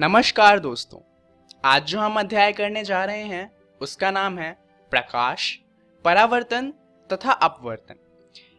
नमस्कार दोस्तों। आज जो हम अध्याय करने जा रहे हैं उसका नाम है प्रकाश, परावर्तन तथा अपवर्तन।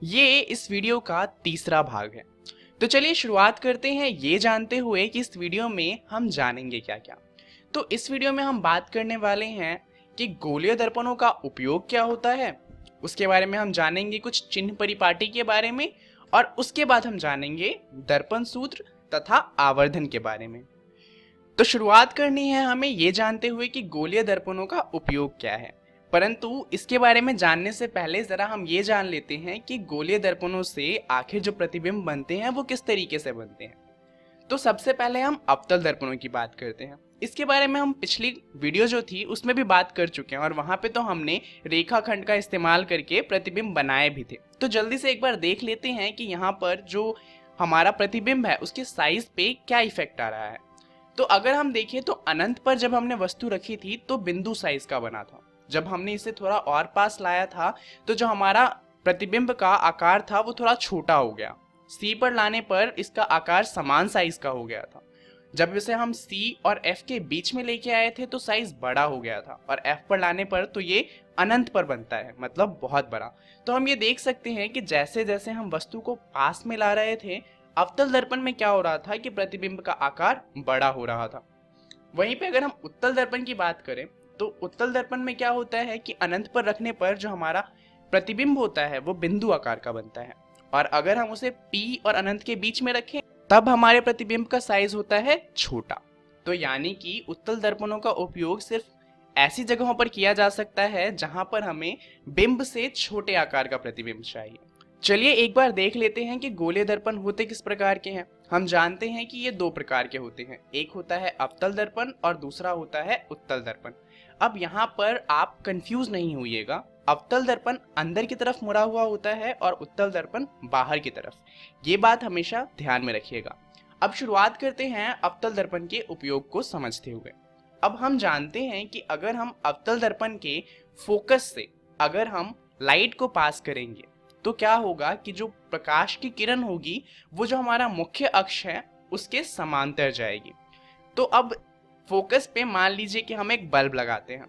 ये इस वीडियो का तीसरा भाग है। तो चलिए शुरुआत करते हैं ये जानते हुए कि इस वीडियो में हम जानेंगे क्या क्या। तो इस वीडियो में हम बात करने वाले हैं कि गोलीय दर्पणों का उपयोग क्या होता है, उसके बारे में हम जानेंगे, कुछ चिन्ह परिपाटी के बारे में, और उसके बाद हम जानेंगे दर्पण सूत्र तथा आवर्धन के बारे में। तो शुरुआत करनी है हमें ये जानते हुए कि गोलीय दर्पणों का उपयोग क्या है। परंतु इसके बारे में जानने से पहले जरा हम ये जान लेते हैं कि गोलीय दर्पणों से आखिर जो प्रतिबिंब बनते हैं वो किस तरीके से बनते हैं। तो सबसे पहले हम अवतल दर्पणों की बात करते हैं। इसके बारे में हम पिछली वीडियो जो थी उसमें भी बात कर चुके हैं और वहां पे तो हमने रेखाखंड का इस्तेमाल करके प्रतिबिंब बनाए भी थे। तो जल्दी से एक बार देख लेते हैं कि यहाँ पर जो हमारा प्रतिबिंब है उसके साइज पे क्या इफेक्ट आ रहा है। तो अगर हम देखें तो अनंत पर जब हमने वस्तु रखी थी तो बिंदु साइज का बना था। जब हमने इसे थोड़ा और पास लाया था तो जो हमारा प्रतिबिंब का आकार था वो थोड़ा छोटा हो गया। सी पर लाने पर इसका आकार समान साइज का हो गया था। जब इसे हम सी और एफ के बीच में लेके आए थे तो साइज बड़ा हो गया था, और एफ पर लाने पर तो ये अनंत पर बनता है, मतलब बहुत बड़ा। तो हम ये देख सकते हैं कि जैसे जैसे हम वस्तु को पास में ला रहे थे, अवतल दर्पण में क्या हो रहा था कि प्रतिबिंब का आकार बड़ा हो रहा था। वहीं पे अगर हम उत्तल दर्पण की बात करें तो उत्तल दर्पण में क्या होता है कि अनंत पर रखने पर जो हमारा प्रतिबिंब होता है वो बिंदु आकार का बनता है, और अगर हम उसे P और अनंत के बीच में रखें तब हमारे प्रतिबिंब का साइज होता है छोटा। तो यानी कि उत्तल दर्पणों का उपयोग सिर्फ ऐसी जगहों पर किया जा सकता है जहां पर हमें बिंब से छोटे आकार का प्रतिबिंब चाहिए। चलिए एक बार देख लेते हैं कि गोलीय दर्पण होते किस प्रकार के हैं। हम जानते हैं कि ये दो प्रकार के होते हैं, एक होता है अवतल दर्पण और दूसरा होता है उत्तल दर्पण। अब यहाँ पर आप कंफ्यूज नहीं होइएगा, अवतल दर्पण अंदर की तरफ मुड़ा हुआ होता है और उत्तल दर्पण बाहर की तरफ। ये बात हमेशा ध्यान में रखिएगा। अब शुरुआत करते हैं अवतल दर्पण के उपयोग को समझते हुए। अब हम जानते हैं कि अगर हम अवतल दर्पण के फोकस से अगर हम लाइट को पास करेंगे तो क्या होगा कि जो प्रकाश की किरण होगी वो जो हमारा मुख्य अक्ष है उसके समांतर जाएगी। तो अब फोकस पे मान लीजिए कि हम एक बल्ब लगाते हैं,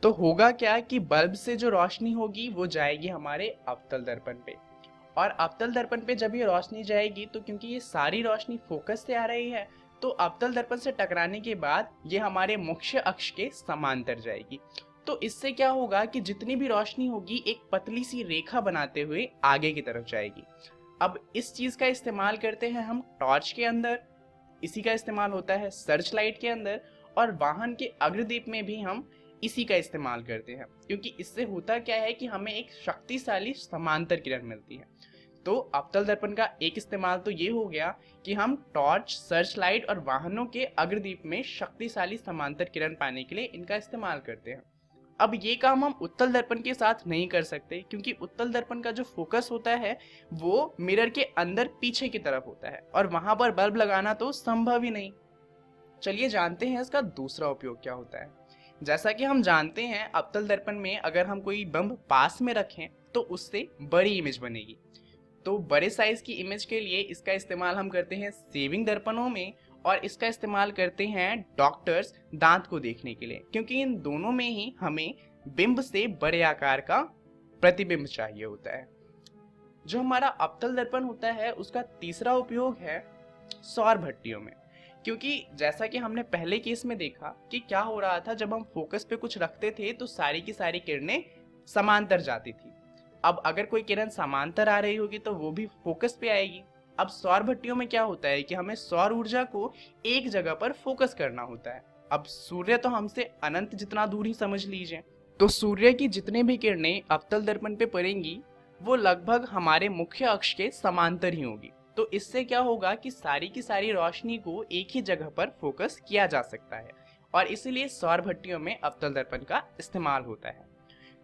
तो होगा क्या कि बल्ब से जो रोशनी होगी वो जाएगी हमारे अवतल दर्पण पे, और अवतल दर्पण पे जब ये रोशनी जाएगी तो क्योंकि ये सारी रोशनी फोकस से आ रही है तो अवतल दर्पण से टकराने के बाद ये हमारे मुख्य अक्ष के समांतर जाएगी। तो इससे क्या होगा कि जितनी भी रोशनी होगी एक पतली सी रेखा बनाते हुए आगे की तरफ जाएगी। अब इस चीज का इस्तेमाल करते हैं हम टॉर्च के अंदर, इसी का इस्तेमाल होता है सर्च लाइट के अंदर, और वाहन के अग्रदीप में भी हम इसी का इस्तेमाल करते हैं, क्योंकि इससे होता क्या है कि हमें एक शक्तिशाली समांतर किरण मिलती है। तो अवतल दर्पण का एक इस्तेमाल तो ये हो गया कि हम टॉर्च, सर्च लाइट और वाहनों के अग्रदीप में शक्तिशाली समांतर किरण पाने के लिए इनका इस्तेमाल करते हैं। अब ये काम हम उत्तल दर्पण के साथ नहीं कर सकते, क्योंकि उत्तल दर्पण का जो फोकस होता है वो मिरर के अंदर पीछे की तरफ होता है और वहां पर बल्ब लगाना तो संभव ही नहीं। चलिए जानते हैं इसका दूसरा उपयोग क्या होता है। जैसा कि हम जानते हैं अवतल दर्पण में अगर हम कोई बल्ब पास में रखें तो उससे बड़ी इमेज बनेगी। तो बड़े साइज की इमेज के लिए इसका इस्तेमाल हम करते हैं सेविंग दर्पणों में, और इसका इस्तेमाल करते हैं डॉक्टर्स दांत को देखने के लिए, क्योंकि इन दोनों में ही हमें बिंब से बड़े आकार का प्रतिबिंब चाहिए होता है। जो हमारा अवतल दर्पण होता है उसका तीसरा उपयोग है सौर भट्टियों में, क्योंकि जैसा कि हमने पहले केस में देखा कि क्या हो रहा था, जब हम फोकस पे कुछ रखते थे तो सारी की सारी किरणें समांतर जाती थी। अब अगर कोई किरण समांतर आ रही होगी तो वो भी फोकस पे आएगी। अब सौर भट्टियों में क्या होता है कि हमें सौर ऊर्जा को एक जगह पर फोकस करना होता है। अब सूर्य तो हमसे अनंत जितना दूर ही समझ लीजिए, तो सूर्य की जितने भी किरणें अवतल दर्पण पे पड़ेंगी वो लगभग हमारे मुख्य अक्ष के समांतर ही होगी। तो इससे क्या होगा कि सारी की सारी रोशनी को एक ही जगह पर फोकस किया जा सकता है, और इसीलिए सौर भट्टियों में अवतल दर्पण का इस्तेमाल होता है।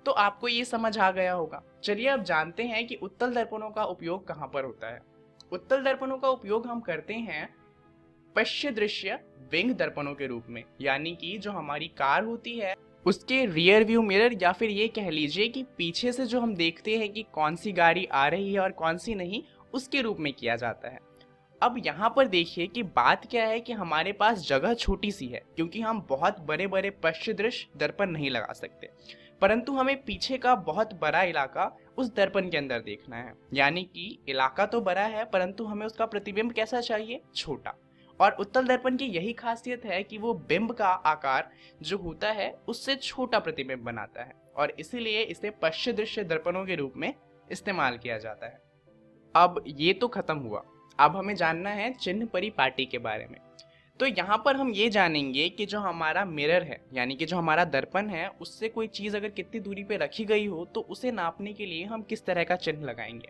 तो आपको ये समझ आ गया होगा। चलिए अब जानते हैं कि उत्तल दर्पणों का उपयोग कहाँ पर होता है। उत्तल दर्पणों का उपयोग हम करते हैं पश्य दृश्य विंग दर्पणों के रूप में, यानी कि जो हमारी कार होती है उसके रियर व्यू मिरर, या फिर ये कह लीजिए कि पीछे से जो हम देखते हैं कि कौन सी गाड़ी आ रही है और कौन सी नहीं, उसके रूप में किया जाता है। अब यहाँ पर देखिए कि बात क्या है कि हमारे पास जगह छोटी सी है, क्योंकि हम बहुत बड़े बड़े पश्चिदृश्य दर्पण नहीं लगा सकते, परंतु हमें पीछे का बहुत बड़ा इलाका उस दर्पण के अंदर देखना है। यानी कि इलाका तो बड़ा है परंतु हमें उसका प्रतिबिंब कैसा चाहिए, छोटा। और उत्तल दर्पण की यही खासियत है कि वो बिंब का आकार जो होता है उससे छोटा प्रतिबिंब बनाता है, और इसीलिए इसे पश्चिदृश्य दर्पणों के रूप में इस्तेमाल किया जाता है। अब ये तो खत्म हुआ, अब हमें जानना है चिन्ह परिपाटी के बारे में। तो यहाँ पर हम ये जानेंगे कि जो हमारा मिरर है, यानी कि जो हमारा दर्पण है, उससे कोई चीज़ अगर कितनी दूरी पे रखी गई हो तो उसे नापने के लिए हम किस तरह का चिन्ह लगाएंगे।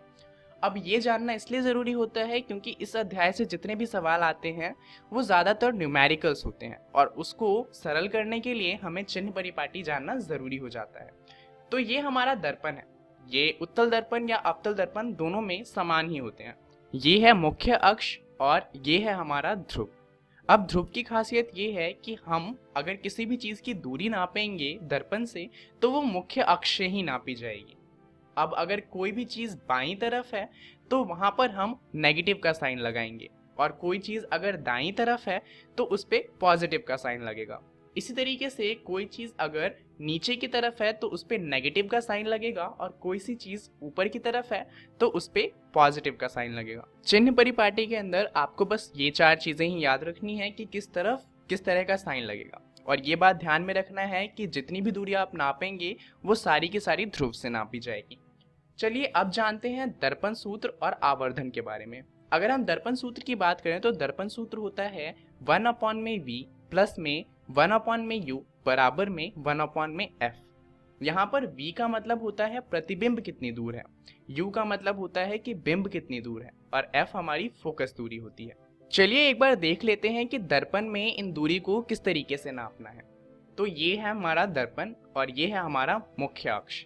अब ये जानना इसलिए ज़रूरी होता है क्योंकि इस अध्याय से जितने भी सवाल आते हैं वो ज़्यादातर न्यूमेरिकल्स होते हैं, और उसको सरल करने के लिए हमें चिन्ह परिपाटी जानना ज़रूरी हो जाता है। तो ये हमारा दर्पण है, ये उत्तल दर्पण या अवतल दर्पण दोनों में समान ही होते हैं। ये है मुख्य अक्ष और ये है हमारा ध्रुव। अब ध्रुव की खासियत ये है कि हम अगर किसी भी चीज़ की दूरी नापेंगे दर्पण से तो वो मुख्य अक्ष से ही नापी जाएगी। अब अगर कोई भी चीज़ बाईं तरफ है तो वहाँ पर हम नेगेटिव का साइन लगाएंगे, और कोई चीज़ अगर दाईं तरफ है तो उस पर पॉजिटिव का साइन लगेगा। इसी तरीके से कोई चीज़ अगर नीचे की तरफ है तो उस पर नेगेटिव का साइन लगेगा, और कोई सी चीज़ ऊपर की तरफ है तो उस पर पॉजिटिव का साइन लगेगा। चिन्ह परिपाटी के अंदर आपको बस ये 4 चीज़ें ही याद रखनी है कि किस तरफ किस तरह का साइन लगेगा, और ये बात ध्यान में रखना है कि जितनी भी दूरी आप नापेंगे वो सारी की सारी ध्रुव से नापी जाएगी। चलिए अब जानते हैं दर्पण सूत्र और आवर्धन के बारे में। अगर हम दर्पण सूत्र की बात करें तो दर्पण सूत्र होता है 1/v प्लस में 1/u बराबर में 1/f। यहाँ पर v का मतलब होता है प्रतिबिंब कितनी दूर है, u का मतलब होता है कि बिंब कितनी दूर है, और f हमारी फोकस दूरी होती है। चलिए एक बार देख लेते हैं कि दर्पण में इन दूरी को किस तरीके से नापना है। तो ये है हमारा दर्पण और ये है हमारा मुख्य अक्ष।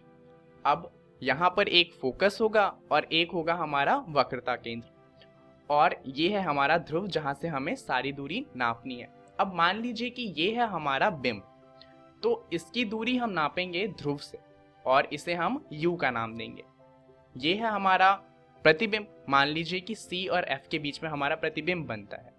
अब यहाँ पर एक फोकस होगा और एक होगा हमारा वक्रता केंद्र, और ये है हमारा ध्रुव जहाँ से हमें सारी दूरी नापनी है। अब मान लीजिए कि ये है हमारा बिंब, तो इसकी दूरी हम नापेंगे ध्रुव से और इसे हम u का नाम देंगे। ये है हमारा प्रतिबिंब, मान लीजिए कि c और f के बीच में हमारा प्रतिबिंब बनता है,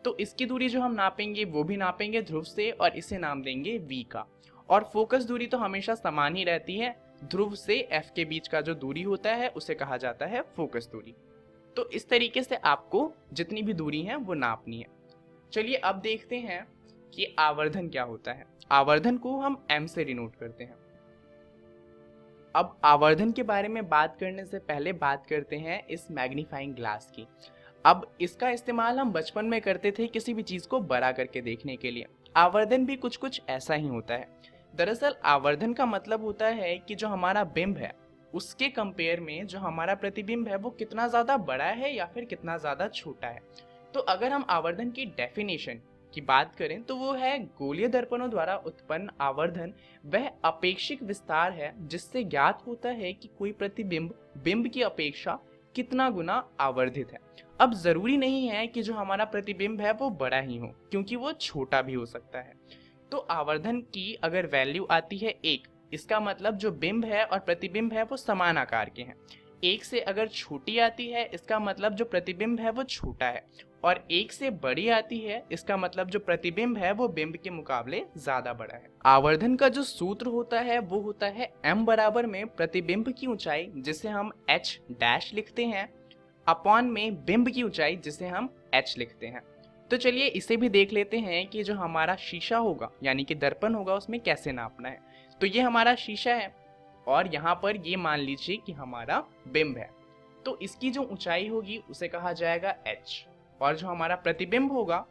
तो इसकी दूरी जो हम नापेंगे वो भी नापेंगे ध्रुव से और इसे नाम देंगे v का। और फोकस दूरी तो हमेशा समान ही रहती है, ध्रुव से f के बीच का जो दूरी होता है उसे कहा जाता है फोकस दूरी। तो इस तरीके से आपको जितनी भी दूरी है वो नापनी है। चलिए अब देखते हैं कि आवर्धन क्या होता है। आवर्धन को हम m से डिनोट करते हैं। अब आवर्धन के बारे में बात करने से पहले बात करते हैं इस मैग्नीफाइंग ग्लास की। अब इसका इस्तेमाल हम बचपन में करते थे किसी भी चीज़ को बड़ा करके देखने के लिए। आवर्धन भी कुछ कुछ ऐसा ही होता है। दरअसल आवर्धन का मतलब होता है कि जो हमारा बिंब है उसके कंपेयर में जो हमारा प्रतिबिंब है वो कितना ज़्यादा बड़ा है या फिर कितना ज़्यादा छोटा है। तो अगर हम आवर्धन की डेफिनेशन की बात करें तो वो है गोलीय दर्पणों द्वारा उत्पन्न आवर्धन वह अपेक्षिक विस्तार है जिससे ज्ञात होता है कि कोई प्रतिबिंब बिंब की अपेक्षा कितना गुना आवर्धित है। अब जरूरी नहीं है कि जो हमारा प्रतिबिंब है वो बड़ा ही हो, क्योंकि वो छोटा भी हो सकता है। तो आवर्धन की अगर वैल्यू आती है 1, इसका मतलब जो बिंब है और प्रतिबिंब है वो समान आकार के हैं। 1 से अगर छोटी आती है इसका मतलब जो प्रतिबिंब है वो छोटा है, और 1 से बड़ी आती है इसका मतलब जो प्रतिबिंब है वो बिंब के मुकाबले ज्यादा बड़ा है। आवर्धन का जो सूत्र होता है वो होता है m बराबर में प्रतिबिंब की ऊंचाई जिसे हम h डैश लिखते हैं अपॉन में बिंब की ऊंचाई जिसे हम h लिखते हैं। तो चलिए इसे भी देख लेते हैं कि जो हमारा शीशा होगा यानी कि दर्पण होगा उसमें कैसे नापना है। तो ये हमारा शीशा है और यहाँ पर ये मान लीजिए कि हमारा बिंब है, तो इसकी जो ऊंचाई होगी उसे कहा जाएगा h, और जो हमारा प्रतिबिंब होगा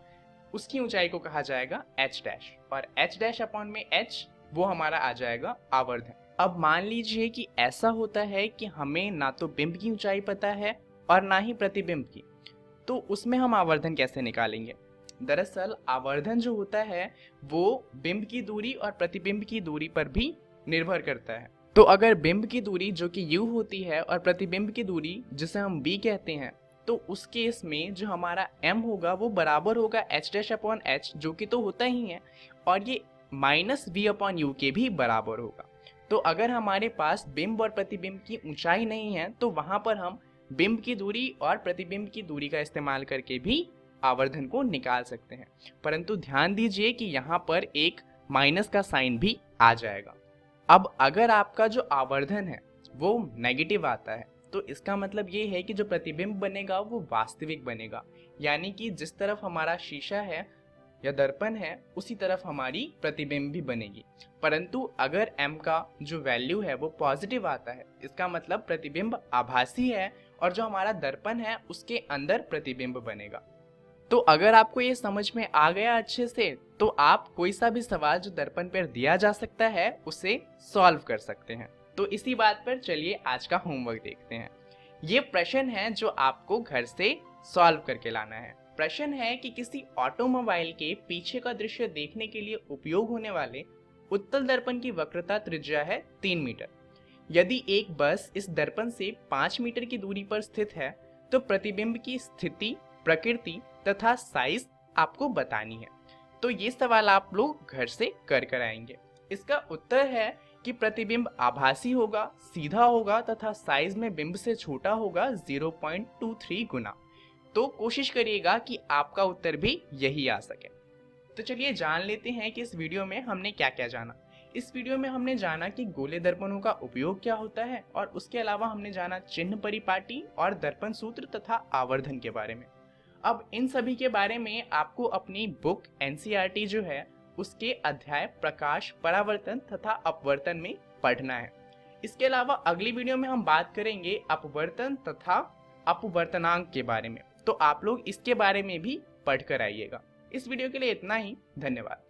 उसकी ऊंचाई को कहा जाएगा h डैश, और h डैश अपॉन में h वो हमारा आ जाएगा आवर्धन। अब मान लीजिए कि ऐसा होता है कि हमें ना तो बिंब की ऊंचाई पता है और ना ही प्रतिबिंब की, तो उसमें हम आवर्धन कैसे निकालेंगे। दरअसल आवर्धन जो होता है वो बिंब की दूरी और प्रतिबिंब की दूरी पर भी निर्भर करता है। तो अगर बिंब की दूरी जो कि u होती है और प्रतिबिंब की दूरी जिसे हम b कहते हैं, तो उस केस में जो हमारा m होगा वो बराबर होगा h डैश अपॉन h, जो कि तो होता ही है, और ये माइनस v अपॉन u के भी बराबर होगा। तो अगर हमारे पास बिंब और प्रतिबिंब की ऊंचाई नहीं है तो वहां पर हम बिंब की दूरी और प्रतिबिंब की दूरी का इस्तेमाल करके भी आवर्धन को निकाल सकते हैं। परंतु ध्यान दीजिए कि यहाँ पर एक माइनस का साइन भी आ जाएगा। अब अगर आपका जो आवर्धन है वो नेगेटिव आता है तो इसका मतलब ये है कि जो प्रतिबिंब बनेगा वो वास्तविक बनेगा, यानी कि जिस तरफ हमारा शीशा है या दर्पण है उसी तरफ हमारी प्रतिबिंब भी बनेगी। परंतु अगर m का जो वैल्यू है वो पॉजिटिव आता है, इसका मतलब प्रतिबिंब आभासी है और जो हमारा दर्पण है उसके अंदर प्रतिबिंब बनेगा। तो अगर आपको ये समझ में आ गया अच्छे से, तो आप कोई सा भी सवाल जो दर्पण पर दिया जा सकता है उसे सॉल्व कर सकते हैं। तो इसी बात पर चलिए आज का होमवर्क देखते हैं। ये प्रश्न है जो आपको घर से सॉल्व करके लाना है। प्रश्न है कि किसी ऑटोमोबाइल के पीछे का दृश्य देखने के लिए उपयोग होने वाले उत्तल दर्पण की वक्रता त्रिज्या है 3 मीटर। यदि एक बस इस दर्पण से 5 मीटर की दूरी पर स्थित है तो प्रतिबिंब की स्थिति, प्रकृति तथा साइज आपको बतानी है। तो ये सवाल आप लोग घर से कर आएंगे। इसका उत्तर है कि प्रतिबिंब आभासी होगा, सीधा होगा तथा साइज में बिंब से छोटा होगा 0.23 गुना। तो कोशिश करिएगा कि आपका उत्तर भी यही आ सके। तो चलिए जान लेते हैं कि इस वीडियो में हमने क्या क्या जाना। इस वीडियो में हमने जाना कि गोले दर्पणों का उपयोग क्या होता है और उसके अलावा हमने जाना चिन्ह परिपाटी और दर्पण सूत्र तथा आवर्धन के बारे में। अब इन सभी के बारे में आपको अपनी बुक NCERT जो है उसके अध्याय प्रकाश, परावर्तन तथा अपवर्तन में पढ़ना है। इसके अलावा अगली वीडियो में हम बात करेंगे अपवर्तन तथा अपवर्तनांक के बारे में, तो आप लोग इसके बारे में भी पढ़कर आइएगा। इस वीडियो के लिए इतना ही, धन्यवाद।